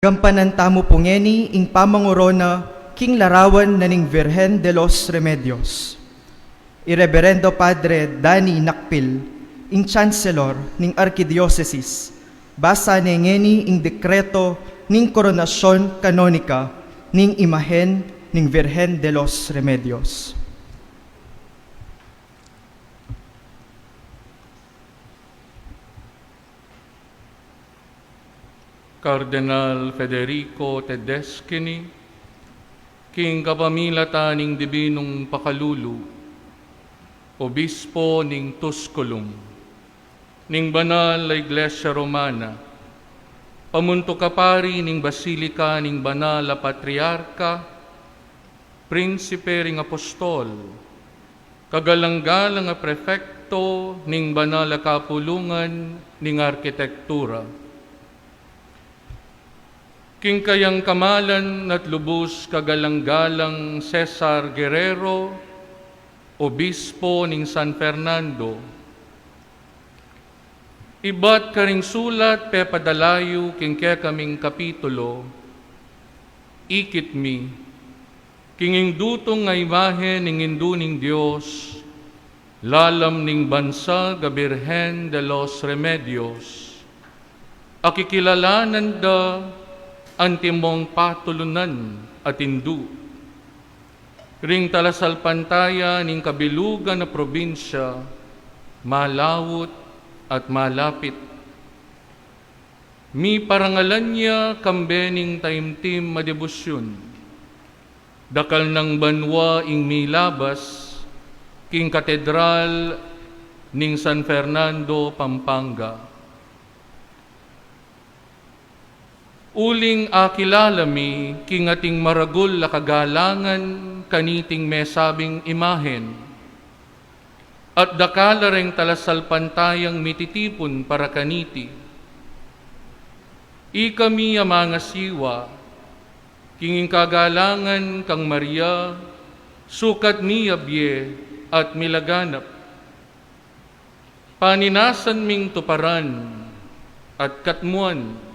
Gampanan tamo pungeni ing pamangurona king larawan na ning Virgen de los Remedios. Ireverendo Padre Danny Nakpil, ing Chancellor ning Arkidiocese, basa nengeni ing dekreto ning koronasyon kanonika ning imahen ning Virgen de los Remedios. Cardinal Federico Tedeschini, king kapamilata ning Dibinong Pakalulu, Obispo ning Tusculum, ning Banal na Iglesia Romana, pamunto kapari ning Basilika ning Banal na Patriarka, Prinsipe ring Apostol, kagalang-galang nga prefekto ning Banal na Kapulungan ning Arkitektura, king kayang kamalan at lubos kagalang-galang Cesar Guerrero, Obispo ning San Fernando. Iba't karing sulat pepadalayo king kaya kaming kapitulo, ikit mi, king indutong nga imahe ning induning Diyos, lalam ning bansa ga Birhen de los Remedios, akikilalanan da antimong patulunan at indu. Ring talasalpantaya ning kabilugan na probinsya, malawot at malapit. Mi parangalan niya kambening taimtim madebusyon. Dakal ng banwa ing milabas, king katedral ning San Fernando, Pampanga. Uling akilalami king ating maragul la kagalangan kaniting mesabing imahen, at dakala ring talasalpantayang mititipon para kaniti. Ikami mga siwa, king kagalangan kang Maria, sukat miyabye at milaganap. Paninasan ming tuparan at katmuan,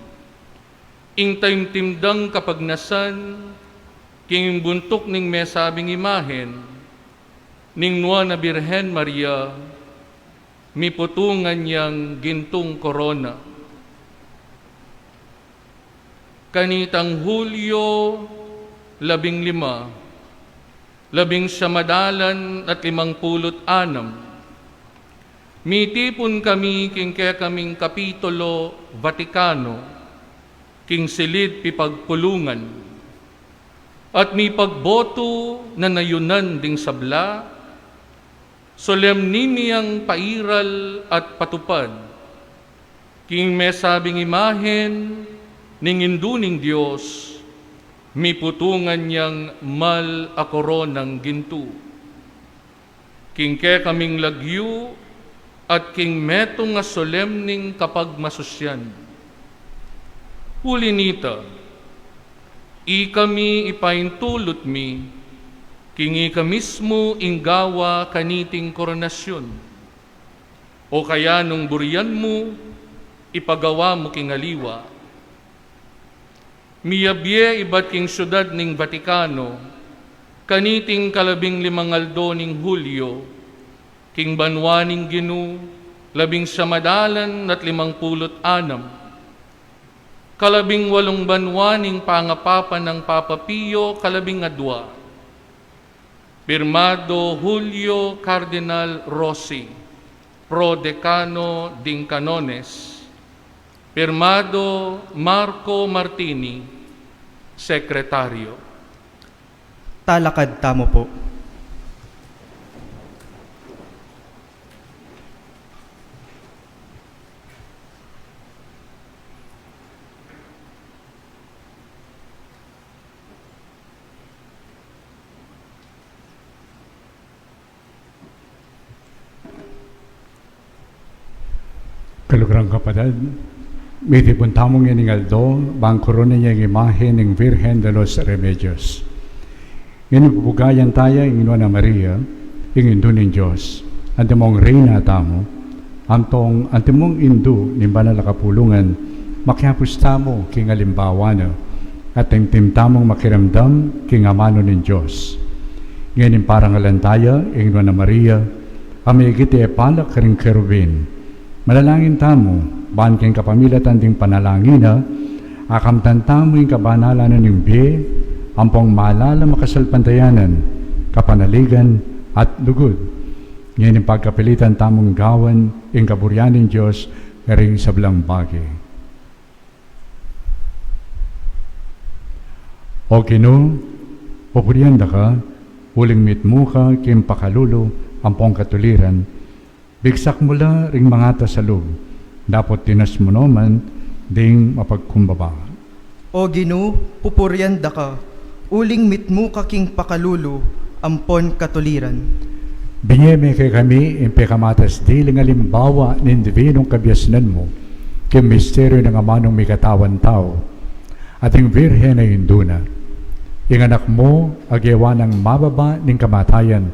ing taimtimdang kapagnasan, king buntok ning mesabing imahen, ning nuwa na Birhen Maria, miputungan niyang gintong korona. Kanitang Hulyo 15, 17 at 56, mitipon kami king kaya kaming Kapitulo Vatikano, king silid pipagpulungan, at mi pagboto na nayunan ding sabla, solemnimiyang pairal at patupad, king mesabing imahen ning induning Diyos, mi putungan niyang mal a koronang gintu. King ke kaming lagyu at king metong nga solemning kapag masusyan. Huli nita, ikami ipaintulot mi, king ika mismo inggawa kaniting koronasyon, o kaya nung burian mo, ipagawa mo king aliwa. Miyabye iba't king syudad ning Vatikano, kaniting 15 ning Hulyo, king banwa ning Ginu, 19 at 56, 18 banwa ning pangapapan ng Papa Pio 12. Pirmado Julio Cardinal Rossi, Pro Decano ding Canones. Pirmado Marco Martini, Sekretaryo. Talakad tamo po. Kalugrang kapatid, mitipon tamong iningaldo, bang korona niya imahe ng Virgen de los Remedios. Inupugayan tayo ing na Maria, ing indu ng Diyos, antimong reyna tamo, antimong indu ng banal na kapulungan, makihapusta mo king alimbawa na, at timtamong makiramdam king amano ng Diyos. Ngayon parang alantaya, ingno na Maria, amigiti epalak ring kerubin. Malalangin tamo, baan king kapamilatan ding panalangina, akamtantamo yung kabanalan ng biye, ampong maalala makasalpantayanan, kapanaligan at lugod. Ngayon yung pagkapilitan tamong gawan, yung kaburyan ng Diyos, ring sablang bagay. O Ginoo, pupurianda ka, uling mitmo ka, kim pakalulo, ampong katuliran, bigsak mula ring mga tasalog, dapat tinas mo naman, ding mapagkumbaba. O Ginoo, pupurianda ka, uling mitmo ka king pakalulo, ampon katuliran. Binyeme kay kami, impekamatas diling alimbawa ng divinong kabyasnan mo, kim misteryo ng amanong may katawan tao, ating birhen ay induna. Ing anak mo, agyawa ng mababa ng kamatayan,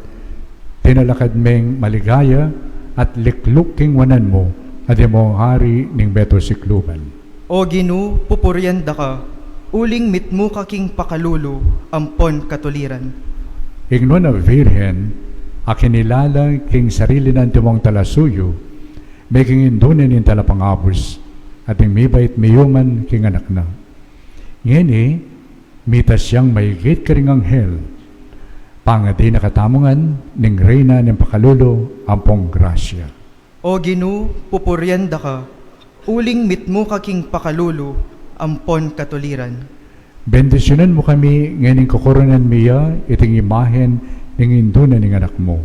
tinalakad meng maligaya at likluk king wanan mo, at imong hari ng beto sikluban. O Ginoo, pupurianda ka, uling mitmo ka king pakalulo, ampon katuliran. Ing na virhen, akinilala king sarili ng timong talasuyo, may king indunin ng talapangabos, at ing mibait mayuman king anak na. Ngeni, mitas siyang maigit ka ring anghel, pangadi nakatamungan ning reyna ng pakalulo, ampong grasya. O Ginoo, pupurianda ka, uling mitmo ka king pakalulo, ampon katuliran. Bendisyonan mo kami ngayon kukoronan miya iting imahen ng indunan ng anak mo.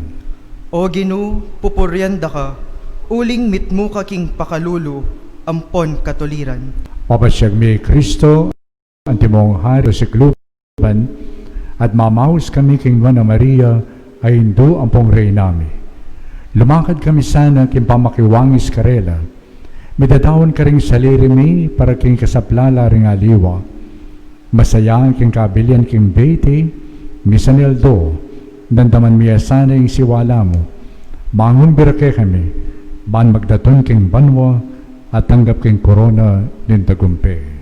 O Ginoo, pupurianda ka, uling mitmo ka king pakalulo, ampon katuliran. Papasyag mi Kristo, ang timong hari sa sikluban, at mamaus kami king Juana Maria ay indo ampong rey nami. Lumakad kami sana king pamakiwangis karela, midadawon ka ring salirimi para king kasaplala ring aliwa. Masayaan king kabilian king beti, misaneldo, dandaman miya sana yung siwala mo. Mangun birake kami, ban magdaton king banwa, at tanggap king korona din tagumpe.